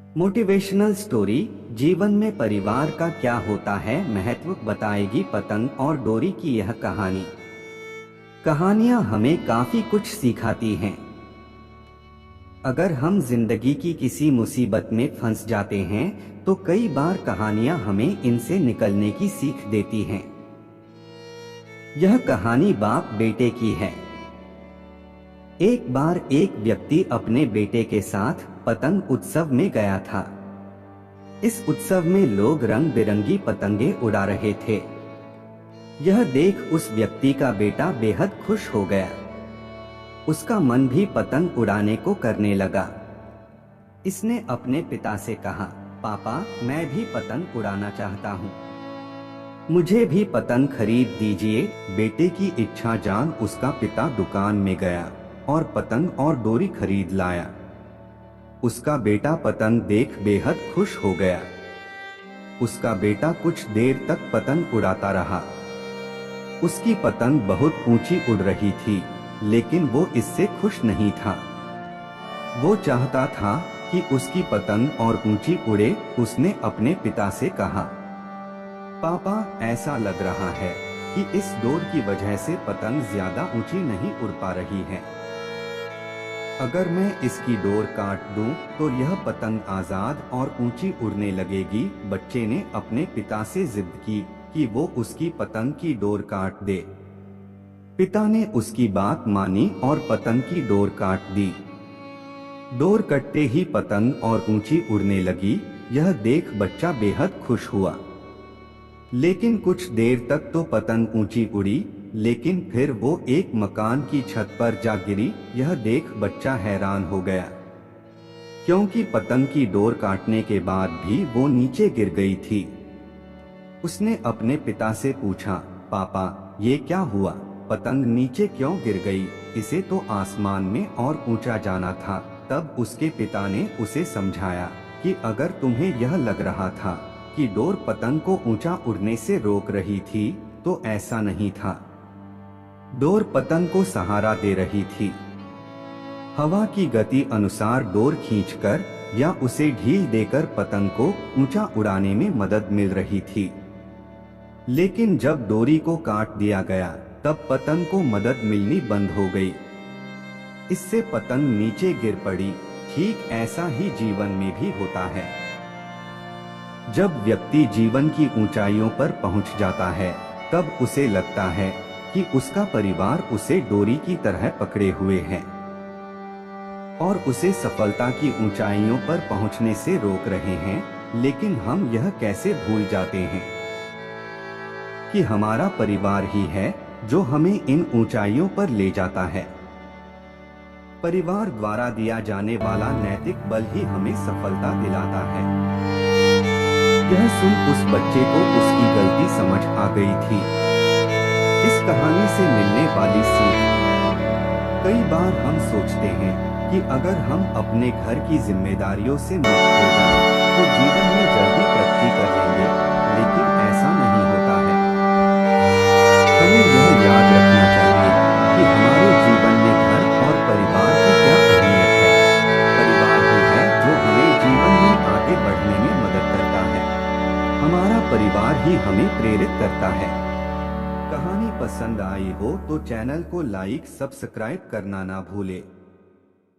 Motivational story जीवन में परिवार का क्या होता है महत्व बताएगी पतंग और डोरी की यह कहानी। कहानियां हमें काफी कुछ सिखाती हैं। अगर हम जिंदगी की किसी मुसीबत में फंस जाते हैं तो कई बार कहानियां हमें इनसे निकलने की सीख देती हैं। यह कहानी बाप बेटे की है। एक बार एक व्यक्ति अपने बेटे के साथ पतंग उत्सव में गया था। इस उत्सव में लोग रंग बिरंगी पतंगे उड़ा रहे थे। यह देख उस व्यक्ति का बेटा बेहद खुश हो गया। उसका मन भी पतंग उड़ाने को करने लगा। इसने अपने पिता से कहा, पापा, मैं भी पतंग उड़ाना चाहता हूँ, मुझे भी पतंग खरीद दीजिए। बेटे की इच्छा जान उसका पिता दुकान में गया और पतंग और डोरी खरीद लाया। उसका बेटा पतंग देख बेहद खुश हो गया। उसका बेटा कुछ देर तक पतंग उड़ाता रहा। उसकी पतंग बहुत ऊंची उड़ रही थी, लेकिन वो इससे खुश नहीं था। वो चाहता था कि उसकी पतंग और ऊंची उड़े। उसने अपने पिता से कहा, पापा, ऐसा लग रहा है कि इस डोर की वजह से पतंग ज्यादा ऊंची नहीं उड़ पा रही है। अगर मैं इसकी डोर काट दूं तो यह पतंग आजाद और ऊंची उड़ने लगेगी। बच्चे ने अपने पिता से जिद की कि वो उसकी पतंग की डोर काट दे। पिता ने उसकी बात मानी और पतंग की डोर काट दी। डोर कटते ही पतंग और ऊंची उड़ने लगी। यह देख बच्चा बेहद खुश हुआ। लेकिन कुछ देर तक तो पतंग ऊंची उड़ी, लेकिन फिर वो एक मकान की छत पर जा गिरी। यह देख बच्चा हैरान हो गया, क्योंकि पतंग की डोर काटने के बाद भी वो नीचे गिर गई थी। उसने अपने पिता से पूछा, पापा, ये क्या हुआ? पतंग नीचे क्यों गिर गई? इसे तो आसमान में और ऊंचा जाना था। तब उसके पिता ने उसे समझाया कि अगर तुम्हें यह लग रहा था कि डोर पतंग को ऊंचा उड़ने से रोक रही थी, तो ऐसा नहीं था। डोर पतंग को सहारा दे रही थी। हवा की गति अनुसार डोर खींचकर या उसे ढील देकर पतंग को ऊंचा उड़ाने में मदद मिल रही थी। लेकिन जब डोरी को काट दिया गया, तब पतंग को मदद मिलनी बंद हो गई। इससे पतंग नीचे गिर पड़ी। ठीक ऐसा ही जीवन में भी होता है। जब व्यक्ति जीवन की ऊंचाइयों पर पहुंच जाता है, तब उसे लगता है कि उसका परिवार उसे डोरी की तरह पकड़े हुए हैं और उसे सफलता की ऊंचाइयों पर पहुंचने से रोक रहे हैं। लेकिन हम यह कैसे भूल जाते हैं कि हमारा परिवार ही है जो हमें इन ऊंचाइयों पर ले जाता है। परिवार द्वारा दिया जाने वाला नैतिक बल ही हमें सफलता दिलाता है। यह सुन उस बच्चे को उसकी गलती समझ आ गई थी। इस कहानी से मिलने वाली सीख, कई बार हम सोचते हैं कि अगर हम अपने घर की जिम्मेदारियों से मुक्त हो जाएं, तो जीवन में जल्दी प्रगति कर लेंगे, लेकिन ऐसा नहीं होता है। हमें यह याद रखना चाहिए कि हमारे जीवन में घर और परिवार की क्या अहमियत है। परिवार ही है जो हमें जीवन में आगे बढ़ने में मदद करता है। हमारा परिवार ही हमें प्रेरित करता है। कहानी पसंद आई हो तो चैनल को लाइक, सब्सक्राइब करना ना भूले।